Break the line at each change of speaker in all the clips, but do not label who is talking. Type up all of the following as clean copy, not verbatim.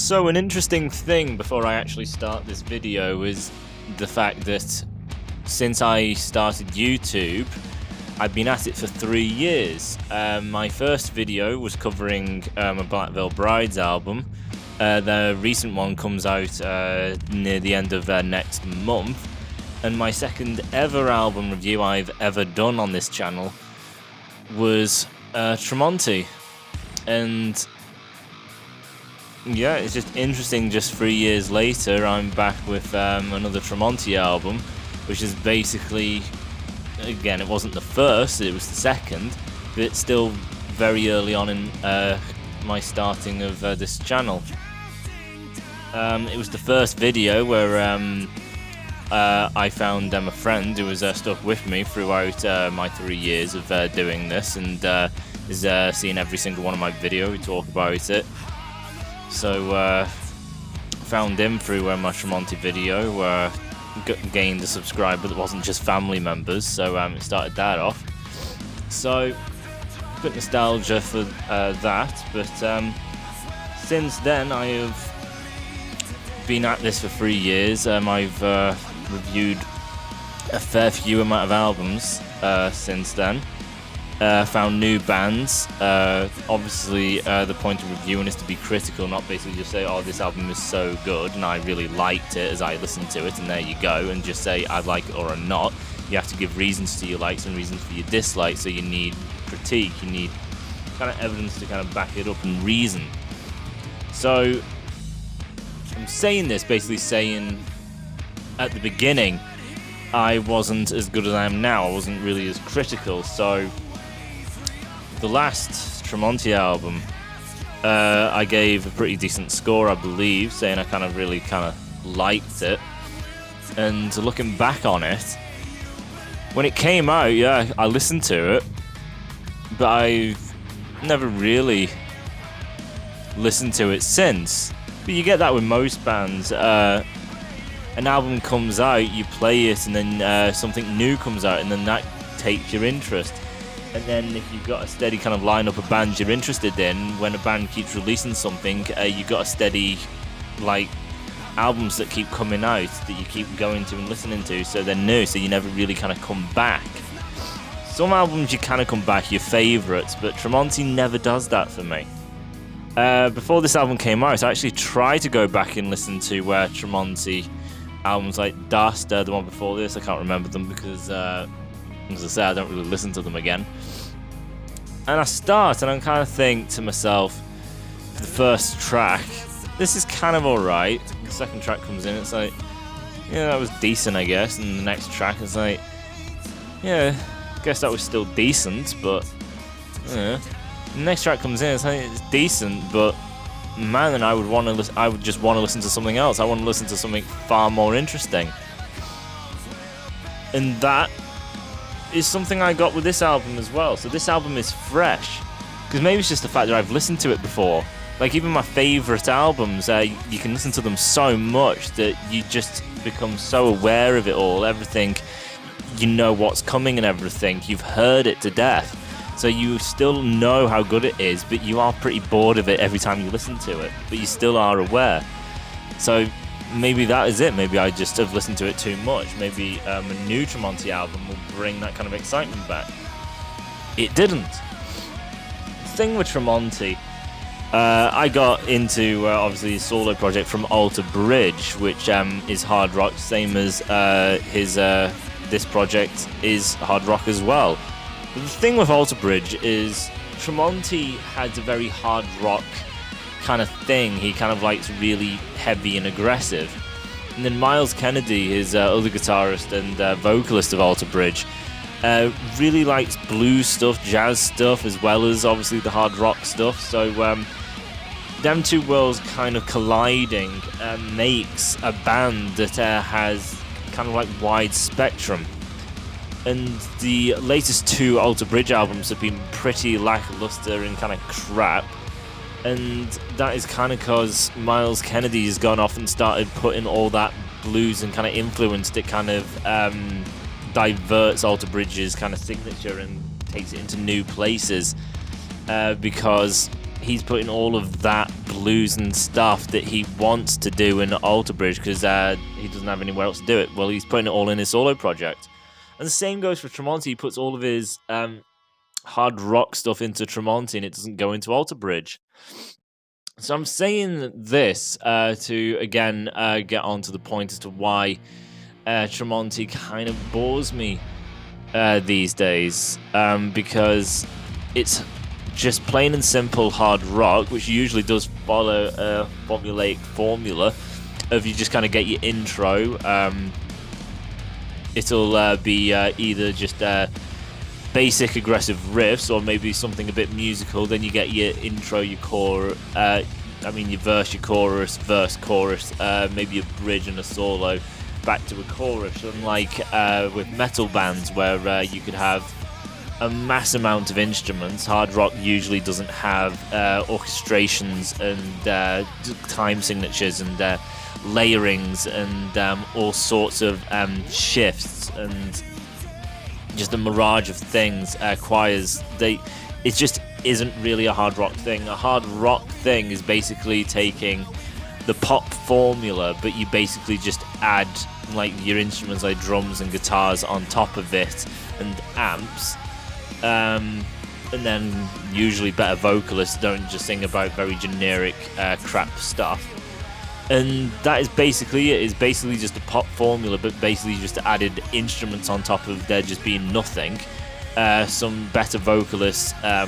So an interesting thing before I actually start this video is the fact that since I started YouTube, I've been at it for 3 years. My first video was covering a Black Veil Brides album. The recent one comes out near the end of next month. And my second ever album review I've ever done on this channel was Tremonti. And yeah, it's just interesting, just 3 years later I'm back with another Tremonti album, which is basically, again, it wasn't the first, it was the second, but it's still very early on in my starting of this channel. It was the first video where I found a friend who was stuck with me throughout my 3 years of doing this, and is seeing every single one of my videos. We talk about it. So found him through my Tremonti video, gained a subscriber that wasn't just family members, so it started that off. So a bit nostalgia for that, but since then I have been at this for 3 years. I've reviewed a fair few amount of albums since then. Found new bands. Obviously the point of reviewing is to be critical, not basically just say, oh, this album is so good and I really liked it as I listened to it, and there you go, and just say I like it or not. You have to give reasons to your likes and reasons for your dislikes, so you need critique, you need kind of evidence to kind of back it up and reason. So I'm saying this, basically saying at the beginning I wasn't as good as I am now. I wasn't really as critical. So the last Tremonti album, I gave a pretty decent score, I believe, saying I really liked it. And looking back on it, when it came out, yeah, I listened to it, but I've never really listened to it since. But you get that with most bands. An album comes out, you play it, and then something new comes out, and then that takes your interest. And then if you've got a steady kind of lineup of bands you're interested in, when a band keeps releasing something, you've got a steady, like, albums that keep coming out that you keep going to and listening to, so they're new, so you never really kind of come back. Some albums you kind of come back, your favourites, but Tremonti never does that for me. Before this album came out, I actually tried to go back and listen to Tremonti albums like Dust, the one before this. I can't remember them because, as I say, I don't really listen to them again. And I start and I kind of think to myself, for the first track, this is kind of alright. The second track comes in, it's like, yeah, that was decent, I guess. And the next track is like, yeah, I guess that was still decent, but yeah. The next track comes in, it's like, it's decent, but man, and I would just want to listen to something else. I want to listen to something far more interesting. And that is something I got with this album as well. So this album is fresh, because maybe it's just the fact that I've listened to it before. Like, even my favourite albums, you can listen to them so much that you just become so aware of it all, everything, you know what's coming and everything, you've heard it to death. So you still know how good it is, but you are pretty bored of it every time you listen to it, but you still are aware. So maybe that is it. Maybe I just have listened to it too much. Maybe a new Tremonti album will bring that kind of excitement back. It didn't. The thing with Tremonti, I got into obviously a solo project from Alter Bridge, which is hard rock, same as this project is hard rock as well. But the thing with Alter Bridge is Tremonti had a very hard rock kind of thing. He kind of likes really heavy and aggressive. And then Miles Kennedy, his other guitarist and vocalist of Alter Bridge, really likes blues stuff, jazz stuff, as well as obviously the hard rock stuff. So them two worlds kind of colliding makes a band that has kind of like wide spectrum. And the latest two Alter Bridge albums have been pretty lackluster and kind of crap. And that is kind of because Miles Kennedy has gone off and started putting all that blues and kind of influence that kind of diverts Alter Bridge's kind of signature and takes it into new places. Because he's putting all of that blues and stuff that he wants to do in Alter Bridge because he doesn't have anywhere else to do it. Well, he's putting it all in his solo project. And the same goes for Tremonti. He puts all of his hard rock stuff into Tremonti and it doesn't go into Alter Bridge. So I'm saying this to, again, get onto the point as to why Tremonti kind of bores me these days, because it's just plain and simple hard rock, which usually does follow a formulaic formula of you just kind of get your intro. It'll be either just basic aggressive riffs or maybe something a bit musical. Then you get your intro, your core, your verse, your chorus, verse, chorus, maybe a bridge and a solo back to a chorus. Unlike with metal bands where you could have a mass amount of instruments, hard rock usually doesn't have orchestrations and time signatures and layerings and all sorts of shifts and just a mirage of things. Choirs, it just isn't really a hard rock thing. A hard rock thing is basically taking the pop formula, but you basically just add like your instruments like drums and guitars on top of it and amps, and then usually better vocalists don't just sing about very generic crap stuff. And that is basically it. It's basically just a pop formula, but basically just added instruments on top of there just being nothing. Some better vocalists, for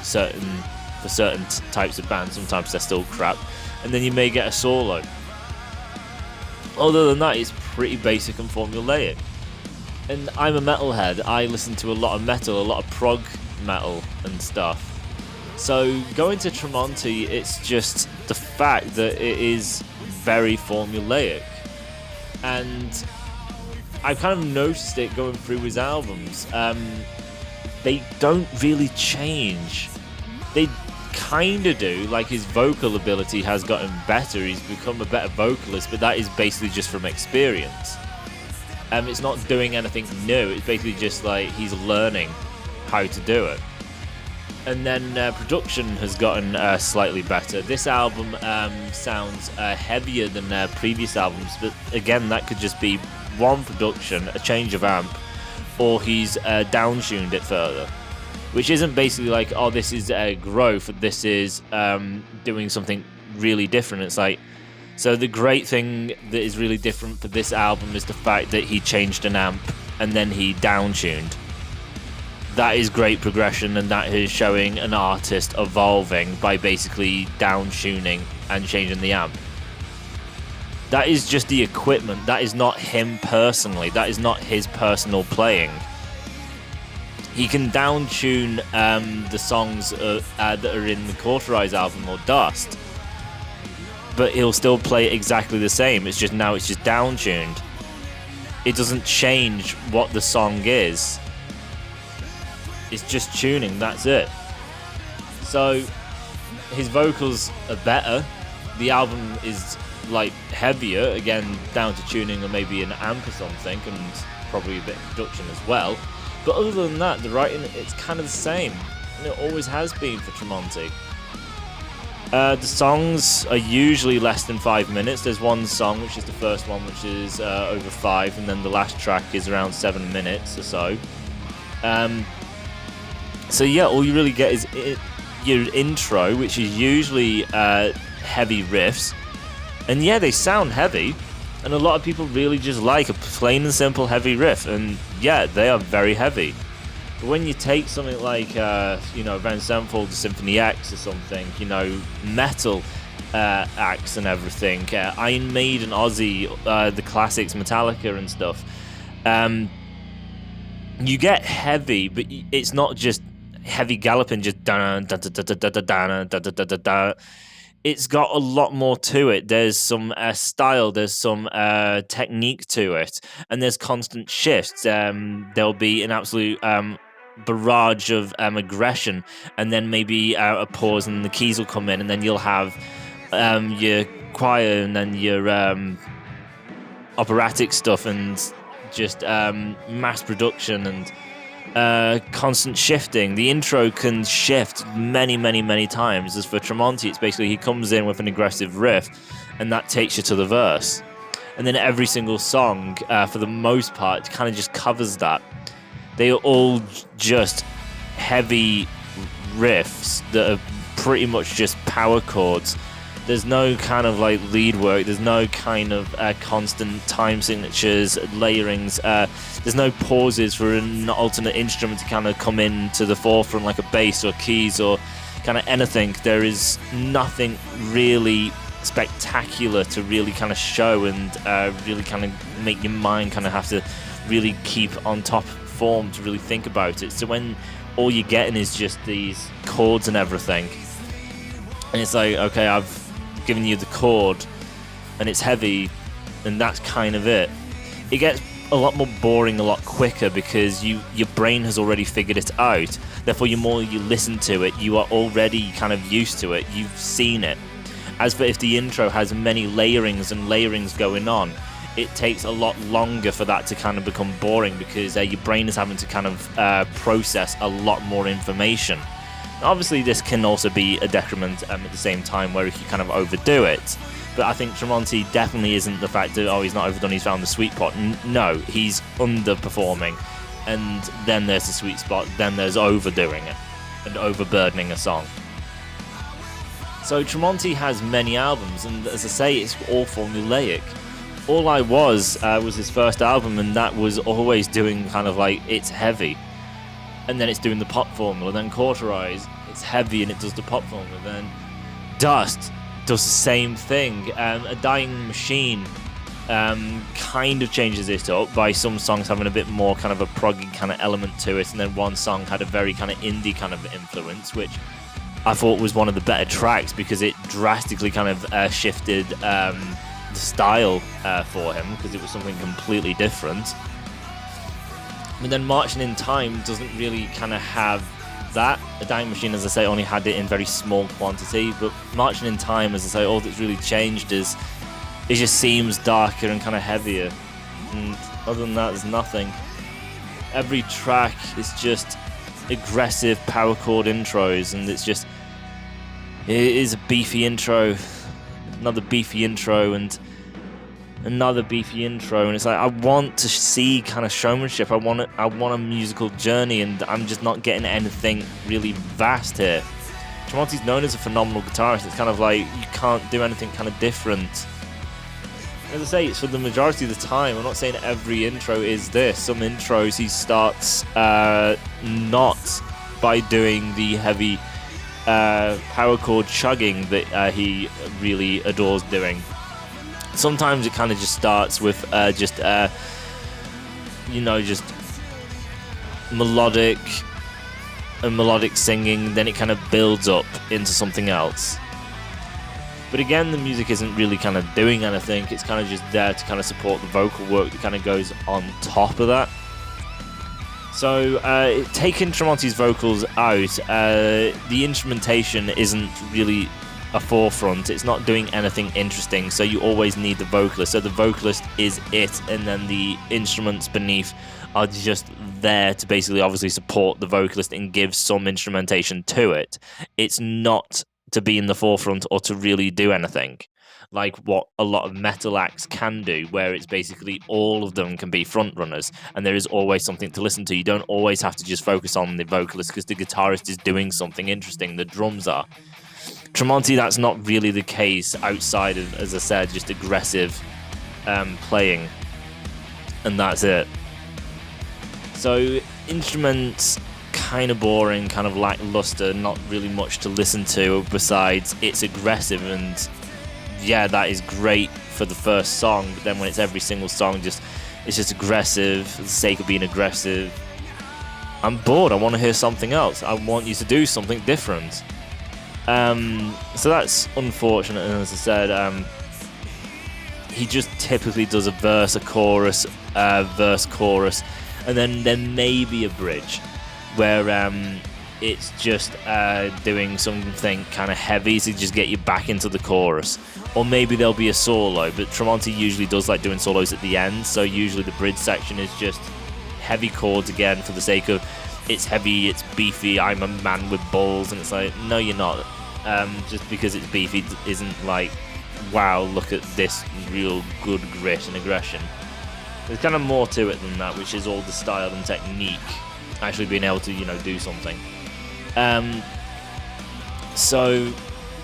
certain types of bands. Sometimes they're still crap, and then you may get a solo. Other than that, it's pretty basic and formulaic. And I'm a metalhead. I listen to a lot of metal, a lot of prog metal and stuff. So going to Tremonti, it's just the fact that it is very formulaic. And I've kind of noticed it going through his albums. They don't really change. They kind of do. Like, his vocal ability has gotten better. He's become a better vocalist, but that is basically just from experience. It's not doing anything new. It's basically just like he's learning how to do it. And then production has gotten slightly better. This album sounds heavier than previous albums, but again, that could just be one production, a change of amp, or he's downtuned it further. Which isn't basically like, oh, this is growth, this is doing something really different. It's like, so the great thing that is really different for this album is the fact that he changed an amp and then he downtuned. That is great progression, and that is showing an artist evolving by basically downtuning and changing the amp. That is just the equipment. That is not him personally. That is not his personal playing. He can downtune the songs that are in the Cauterize album or Dust, but he'll still play exactly the same. It's just now it's just downtuned. It doesn't change what the song is. It's just tuning, that's it. So his vocals are better. The album is like heavier, again down to tuning or maybe an amp or something, and probably a bit of production as well. But other than that, the writing, it's kind of the same. And it always has been for Tremonti. The songs are usually less than 5 minutes. There's one song, which is the first one, which is over 5, and then the last track is around 7 minutes or so. So yeah, all you really get is your intro, which is usually heavy riffs. And yeah, they sound heavy. And a lot of people really just like a plain and simple heavy riff. And yeah, they are very heavy. But when you take something like, Van Sevenfold to Symphony X or something, metal acts and everything, Iron Maiden, Ozzy, the classics, Metallica and stuff, you get heavy, but it's not just heavy galloping, just it's got a lot more to it. There's some style, there's some technique to it, and there's constant shifts. There'll be an absolute barrage of aggression, and then maybe a pause, and the keys will come in, and then you'll have your choir, and then your operatic stuff, and just mass production, and constant shifting. The intro can shift many times. As for Tremonti, it's basically he comes in with an aggressive riff, and that takes you to the verse. And then every single song, for the most part, kind of just covers that. They are all just heavy riffs that are pretty much just power chords. There's no kind of like lead work. There's no kind of constant time signatures, layerings. There's no pauses for an alternate instrument to kind of come into the forefront, like a bass or keys or kind of anything. There is nothing really spectacular to really kind of show and really kind of make your mind kind of have to really keep on top form to really think about it. So when all you're getting is just these chords and everything, and it's like, okay, I've given you the chord and it's heavy and that's kind of it. It gets a lot more boring a lot quicker because your brain has already figured it out. Therefore, the more you listen to it, you are already kind of used to it. You've seen it. As for if the intro has many layerings going on, it takes a lot longer for that to kind of become boring because your brain is having to kind of process a lot more information. Obviously, this can also be a detriment at the same time where if you kind of overdo it. But I think Tremonti definitely isn't the fact that, oh, he's not overdone, he's found the sweet spot. No, he's underperforming. And then there's the sweet spot, then there's overdoing it and overburdening a song. So Tremonti has many albums, and as I say, it's all formulaic. All I Was his first album, and that was always doing kind of like, it's heavy. And then it's doing the pop formula. Then Cauterize, it's heavy and it does the pop formula. Then Dust does the same thing. A Dying Machine kind of changes it up by some songs having a bit more kind of a proggy kind of element to it. And then one song had a very kind of indie kind of influence, which I thought was one of the better tracks because it drastically kind of shifted the style for him because it was something completely different. But then Marching in Time doesn't really kind of have that. A Dying Machine, as I say, only had it in very small quantity, but Marching in Time, as I say, all that's really changed is it just seems darker and kind of heavier. And other than that, there's nothing. Every track is just aggressive power chord intros, and it is a beefy intro, another beefy intro, and another beefy intro, and it's like I want to see kind of showmanship. I want a musical journey, and I'm just not getting anything really vast here. Tremonti's known as a phenomenal guitarist. It's kind of like you can't do anything kind of different. As I say, it's for the majority of the time. I'm not saying every intro is this. Some intros he starts not by doing the heavy power chord chugging that he really adores doing. Sometimes it kind of just starts with just melodic singing, then it kind of builds up into something else. But again, the music isn't really kind of doing anything. It's kind of just there to kind of support the vocal work that kind of goes on top of that. So taking Tremonti's vocals out, the instrumentation isn't really a forefront. It's not doing anything interesting, so you always need the vocalist. So the vocalist is it, and then the instruments beneath are just there to basically obviously support the vocalist and give some instrumentation to it. It's not to be in the forefront or to really do anything like what a lot of metal acts can do, where it's basically all of them can be front runners and there is always something to listen to. You don't always have to just focus on the vocalist because the guitarist is doing something interesting, the drums are. Tremonti, that's not really the case outside of, as I said, just aggressive playing, and that's it. So instruments, kind of boring, kind of lackluster, not really much to listen to besides it's aggressive, and yeah, that is great for the first song, but then when it's every single song, it's just aggressive for the sake of being aggressive. I'm bored, I want to hear something else. I want you to do something different. So that's unfortunate, and as I said, he just typically does a verse, a chorus, verse, chorus, and then there may be a bridge where it's just doing something kind of heavy to just get you back into the chorus, or maybe there'll be a solo, but Tremonti usually does like doing solos at the end, so usually the bridge section is just heavy chords again for the sake of it's heavy, it's beefy, I'm a man with balls, and it's like, no, you're not. Just because it's beefy isn't like, wow, look at this real good grit and aggression. There's kind of more to it than that, which is all the style and technique, actually being able to, you know, do something. So,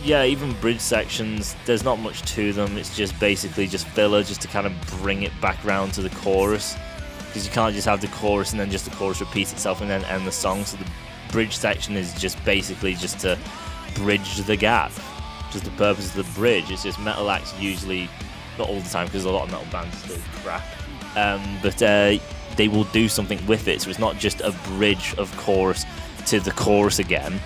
yeah, even bridge sections, there's not much to them. It's just basically just filler, just to kind of bring it back around to the chorus. Because you can't just have the chorus and then just the chorus repeats itself and then end the song. So the bridge section is just basically just to bridge the gap. Just the purpose of the bridge. It's just metal acts usually, not all the time, because a lot of metal bands are still crap. But they will do something with it. So it's not just a bridge of chorus to the chorus again.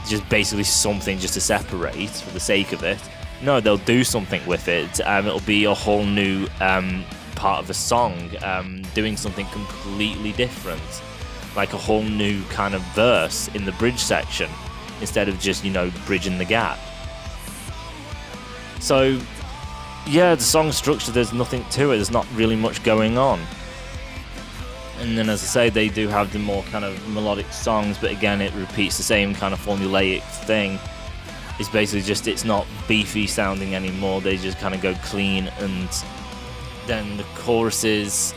It's just basically something just to separate for the sake of it. No, they'll do something with it. It'll be a whole new part of a song, doing something completely different, like a whole new kind of verse in the bridge section, instead of just, you know, bridging the gap. So, yeah, the song structure, there's nothing to it. There's not really much going on. And then, as I say, they do have the more kind of melodic songs, but again, it repeats the same kind of formulaic thing. It's basically just, it's not beefy sounding anymore. They just kind of go clean, and then the choruses,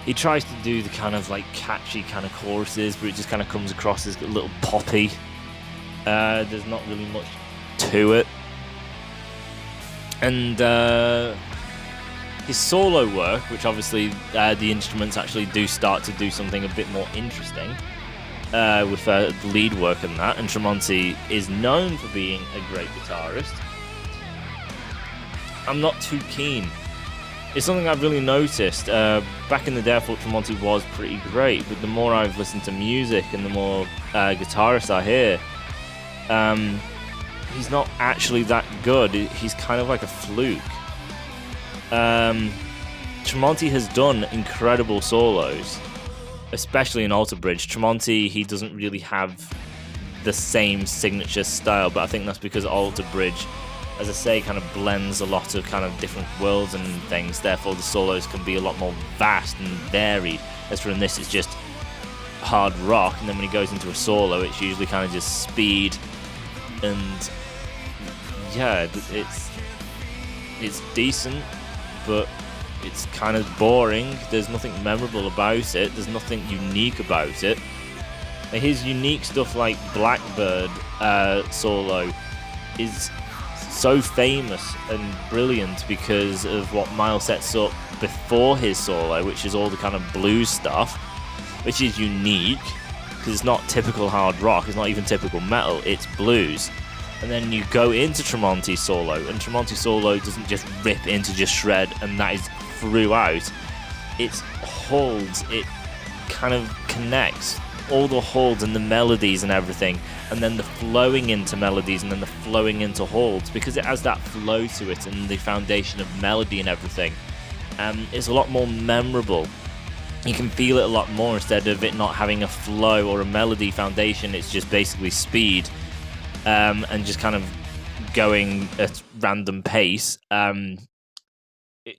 he tries to do the kind of like catchy kind of choruses, but it just kind of comes across as a little poppy. There's not really much to it. And his solo work, which obviously the instruments actually do start to do something a bit more interesting with the lead work and that, and Tremonti is known for being a great guitarist. I'm not too keen. It's something I've really noticed. Back in the day I thought Tremonti was pretty great, but the more I've listened to music and the more guitarists I hear, he's not actually that good. He's kind of like a fluke. Tremonti has done incredible solos, especially in Alter Bridge. Tremonti, he doesn't really have the same signature style, but I think that's because Alter Bridge, as I say, kind of blends a lot of kind of different worlds and things, therefore the solos can be a lot more vast and varied. As for in this, it's just hard rock, and then when he goes into a solo, it's usually kind of just speed, and yeah, it's decent, but it's kind of boring. There's nothing memorable about it. There's nothing unique about it. His unique stuff like Blackbird solo is so famous and brilliant because of what Miles sets up before his solo, which is all the kind of blues stuff, which is unique because it's not typical hard rock, it's not even typical metal, it's blues. And then you go into Tremonti's solo, and Tremonti's solo doesn't just rip into just shred, and that is throughout. It holds, it kind of connects all the holds and the melodies and everything, and then the flowing into melodies and then the flowing into holds, because it has that flow to it and the foundation of melody and everything. It's a lot more memorable. You can feel it a lot more instead of it not having a flow or a melody foundation. It's just basically speed, and just kind of going at random pace.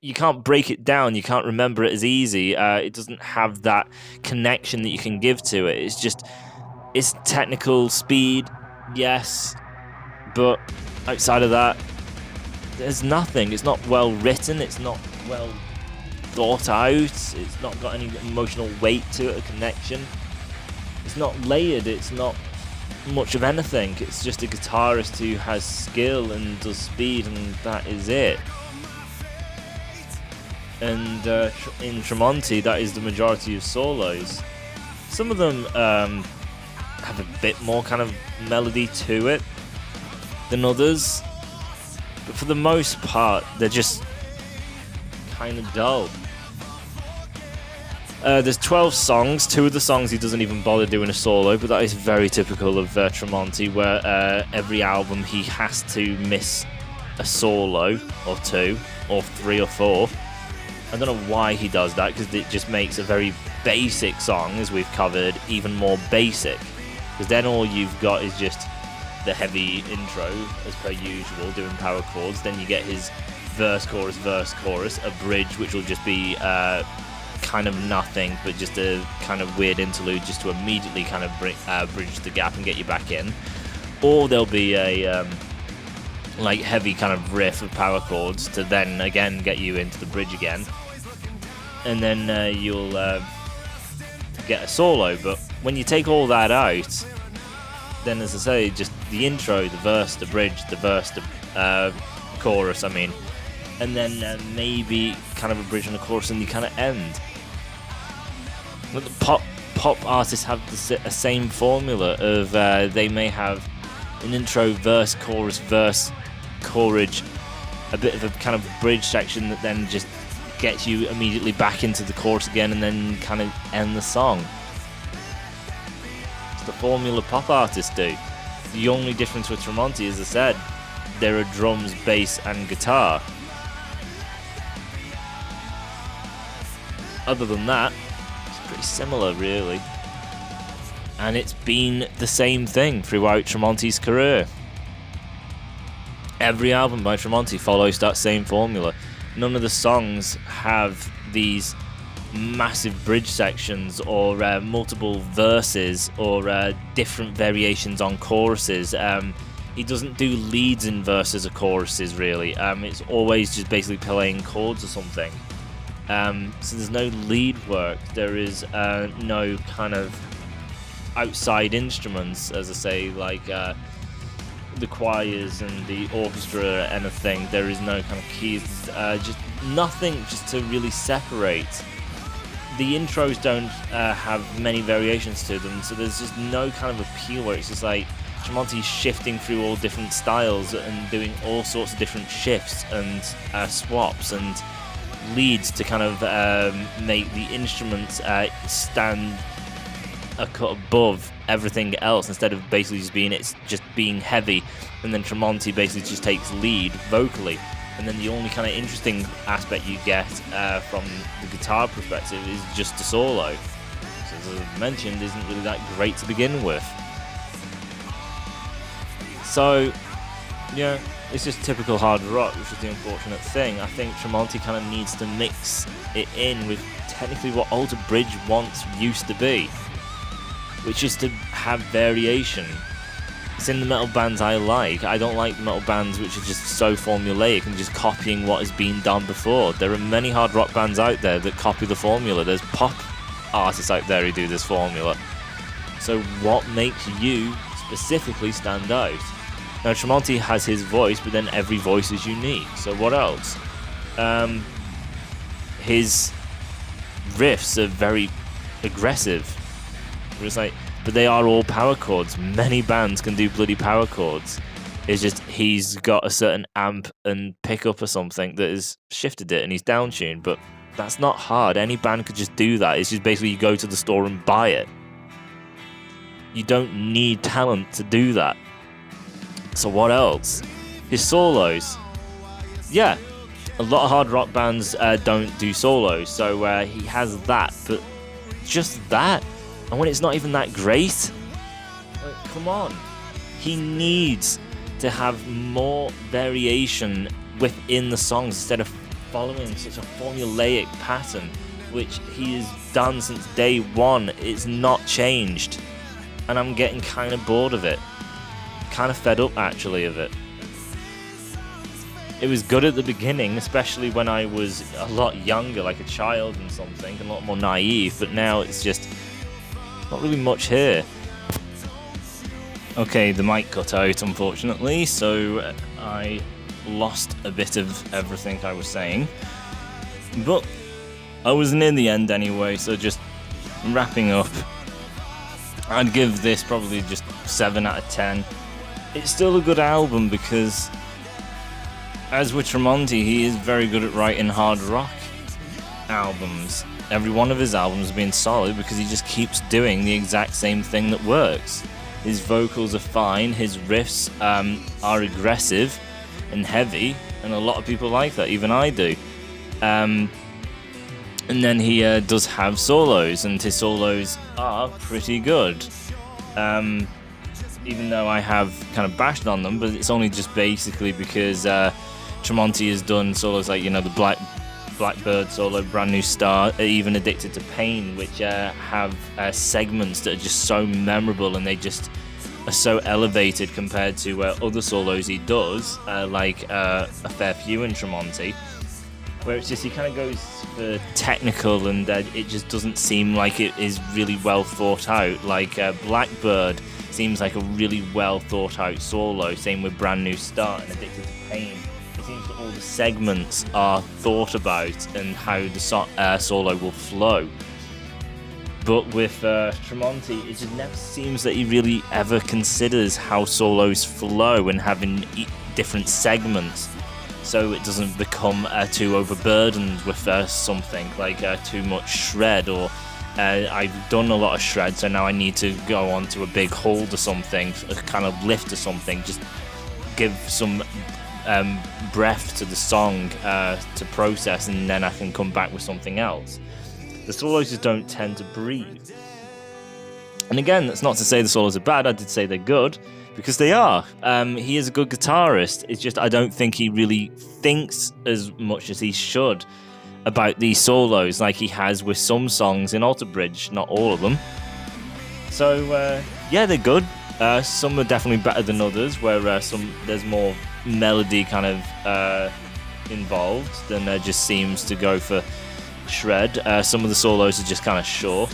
You can't break it down, you can't remember it as easy. It doesn't have that connection that you can give to it. It's just, it's technical speed, yes, but outside of that, there's nothing. It's not well written, it's not well thought out, it's not got any emotional weight to it, a connection. It's not layered, it's not much of anything. It's just a guitarist who has skill and does speed, and that is it. And in Tremonti, that is the majority of solos. Some of them have a bit more kind of melody to it than others, but for the most part, they're just kind of dull. There's 12 songs. 2 of the songs he doesn't even bother doing a solo, but that is very typical of Tremonti, where every album he has to miss a solo or 2 or 3 or 4. I don't know why he does that, because it just makes a very basic song, as we've covered, even more basic. Because then all you've got is just the heavy intro, as per usual, doing power chords. Then you get his verse, chorus, a bridge, which will just be kind of nothing, but just a kind of weird interlude just to immediately kind of bridge the gap and get you back in. Or there'll be a like heavy kind of riff of power chords to then again get you into the bridge again, and then you'll get a solo. But when you take all that out, then, as I say, just the intro, the verse, the bridge, the verse, the chorus, I mean, and then maybe kind of a bridge and a chorus, and you kind of end. But the pop artists have the same formula of they may have an intro, verse, chorus, chorus, a bit of a kind of bridge section that then just gets you immediately back into the chorus again, and then kind of end the song. It's the formula pop artists do. The only difference with Tremonti, as I said, there are drums, bass, and guitar. Other than that, it's pretty similar, really. And it's been the same thing throughout Tremonti's career. Every album by Tremonti follows that same formula. None of the songs have these massive bridge sections or multiple verses or different variations on choruses. He doesn't do leads in verses or choruses, really. It's always just basically playing chords or something. So there's no lead work. There is no kind of outside instruments, as I say, like the choirs and the orchestra or anything. There is no kind of keys, just nothing just to really separate. The intros don't have many variations to them, so there's just no kind of appeal where it's just like Tremonti's shifting through all different styles and doing all sorts of different shifts and swaps and leads to kind of make the instruments stand a cut above everything else, instead of basically just being heavy, and then Tremonti basically just takes lead vocally, and then the only kind of interesting aspect you get from the guitar perspective is just a solo. So, as I mentioned, isn't really that great to begin with. So yeah, it's just typical hard rock, which is the unfortunate thing. I think Tremonti kind of needs to mix it in with technically what Alter Bridge once used to be, which is to have variation. It's in the metal bands I like. I don't like the metal bands which are just so formulaic and just copying what has been done before. There are many hard rock bands out there that copy the formula. There's pop artists out there who do this formula. So what makes you specifically stand out? Now, Tremonti has his voice, but then every voice is unique. So what else? His riffs are very aggressive. It's like, but they are all power chords. Many bands can do bloody power chords. It's just he's got a certain amp and pickup or something that has shifted it and he's downtuned. But that's not hard. Any band could just do that. It's just basically you go to the store and buy it. You don't need talent to do that. So what else? His solos. Yeah, a lot of hard rock bands don't do solos. So he has that, but just that. And when it's not even that great, like, come on. He needs to have more variation within the songs instead of following such a formulaic pattern, which he has done since day one. It's not changed. And I'm getting kind of bored of it. Kind of fed up, actually, of it. It was good at the beginning, especially when I was a lot younger, like a child and something, and a lot more naive, but now it's just not really much here. Okay, the mic cut out, unfortunately, so I lost a bit of everything I was saying. But I was near the end anyway, so just wrapping up, I'd give this probably just 7 out of 10. It's still a good album because, as with Tremonti, he is very good at writing hard rock albums. Every one of his albums has been solid because he just keeps doing the exact same thing that works. His vocals are fine, his riffs are aggressive and heavy, and a lot of people like that, even I do. And then he does have solos, and his solos are pretty good. Even though I have kind of bashed on them, but it's only just basically because Tremonti has done solos like, you know, the Blackbird solo, Brand New Start, even Addicted to Pain, which have segments that are just so memorable, and they just are so elevated compared to other solos he does, like A Fair Few and Tremonti, where it's just he kind of goes for technical, and it just doesn't seem like it is really well thought out. Like Blackbird seems like a really well thought out solo, same with Brand New Start and Addicted to Pain. It seems that all the segments are thought about and how the solo will flow. But with Tremonti, it just never seems that he really ever considers how solos flow and having different segments, so it doesn't become too overburdened with something like too much shred, or I've done a lot of shred, so now I need to go on to a big hold or something, a kind of lift or something, just give some breath to the song to process, and then I can come back with something else. The solos just don't tend to breathe. And again, that's not to say the solos are bad, I did say they're good, because they are. He is a good guitarist, it's just I don't think he really thinks as much as he should about these solos, like he has with some songs in Alter Bridge, not all of them. So, yeah, they're good. Some are definitely better than others, where there's more melody kind of involved than just seems to go for shred. Some of the solos are just kind of short,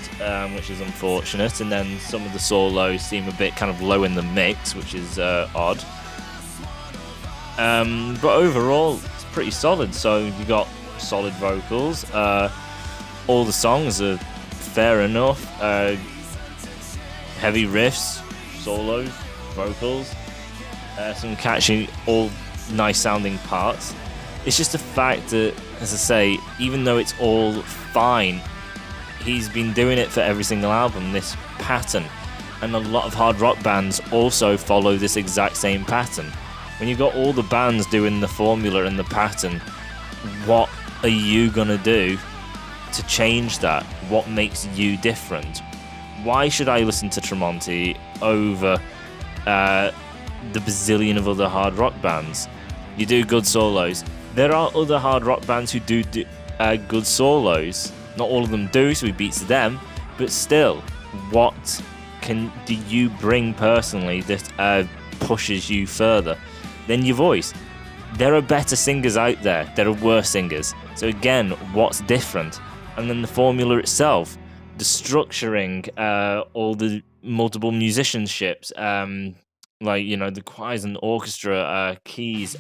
which is unfortunate, and then some of the solos seem a bit kind of low in the mix, which is odd. But overall, it's pretty solid. So you got solid vocals. All the songs are fair enough. Heavy riffs, solos, vocals, some catchy, all nice sounding parts. It's just the fact that, as I say, even though it's all fine, he's been doing it for every single album, this pattern. And a lot of hard rock bands also follow this exact same pattern. When you've got all the bands doing the formula and the pattern, what are you gonna do to change that? What makes you different? Why should I listen to Tremonti over the bazillion of other hard rock bands? You do good solos. There are other hard rock bands who do good solos. Not all of them do, so he beats them. But still, what do you bring personally that pushes you further than your voice? There are better singers out there. There are worse singers. So again, what's different? And then the formula itself, the structuring, all the multiple musicianships, like, you know, the choirs and orchestra, keys,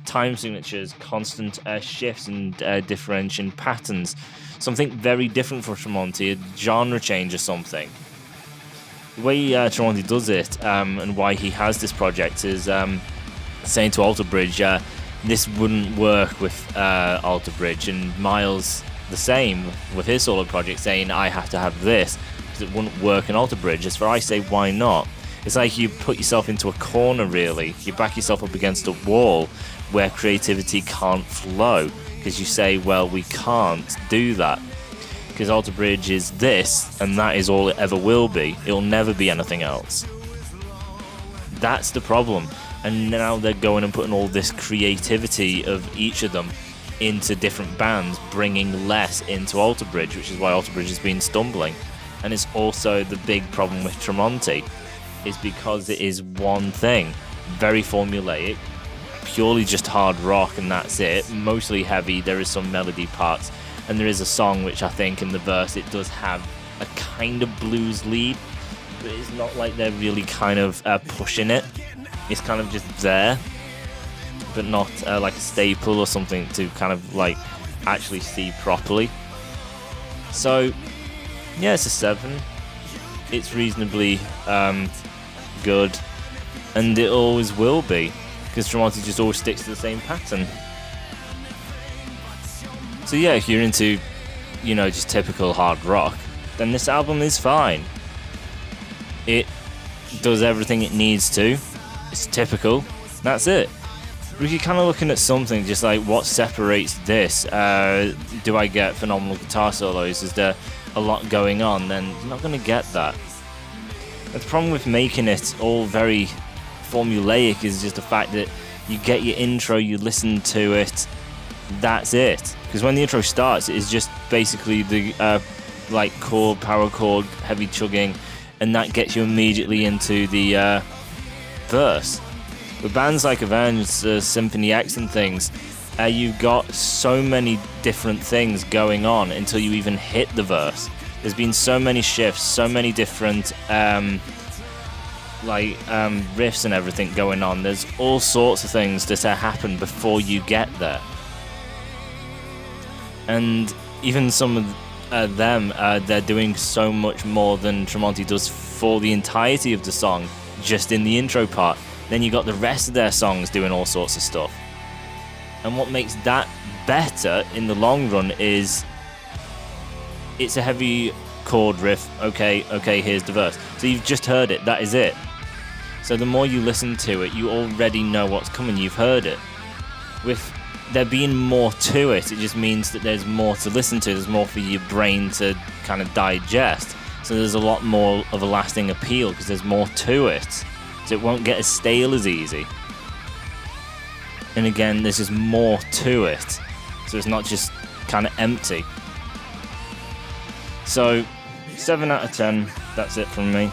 time signatures, constant shifts and differentiating patterns. Something very different for Tremonti, a genre change or something. The way Tremonti does it, and why he has this project, is saying to Alter Bridge, this wouldn't work with Alter Bridge, and Miles the same with his solo project, saying I have to have this because it wouldn't work in Alter Bridge. As for I say, why not? It's like you put yourself into a corner, really. You back yourself up against a wall where creativity can't flow, because you say, well, we can't do that because Alter Bridge is this, and that is all it ever will be. It'll never be anything else. That's the problem. And now they're going and putting all this creativity of each of them into different bands, bringing less into Alter Bridge, which is why Alter Bridge has been stumbling. And it's also the big problem with Tremonti, is because it is one thing, very formulaic, purely just hard rock, and that's it. Mostly heavy. There is some melody parts, and there is a song which I think in the verse it does have a kind of blues lead, but it's not like they're really kind of pushing it. It's kind of just there, but not like a staple or something to kind of like actually see properly. So yeah, it's a 7. It's reasonably good, and it always will be, because Tremonti just always sticks to the same pattern. So yeah, if you're into, you know, just typical hard rock, then this album is fine. It does everything it needs to. It's typical. That's it. But if you're kind of looking at something just like what separates this, do I get phenomenal guitar solos? Is there a lot going on? Then you're not going to get that. The problem with making it all very formulaic is just the fact that you get your intro, you listen to it, that's it. Because when the intro starts, it's just basically the like chord, power chord, heavy chugging, and that gets you immediately into the verse. With bands like Avenged, Symphony X and things, you've got so many different things going on until you even hit the verse. There's been so many shifts, so many different riffs and everything going on. There's all sorts of things that happen before you get there. And even some of them, they're doing so much more than Tremonti does for the entirety of the song, just in the intro part. Then you got the rest of their songs doing all sorts of stuff. And what makes that better in the long run is it's a heavy chord riff. Okay, here's the verse. So you've just heard it, that is it. So the more you listen to it, you already know what's coming, you've heard it. With there being more to it, it just means that there's more to listen to, there's more for your brain to kind of digest. So there's a lot more of a lasting appeal because there's more to it. So it won't get as stale as easy. And again, there's just more to it. So it's not just kind of empty. So 7 out of 10, that's it from me.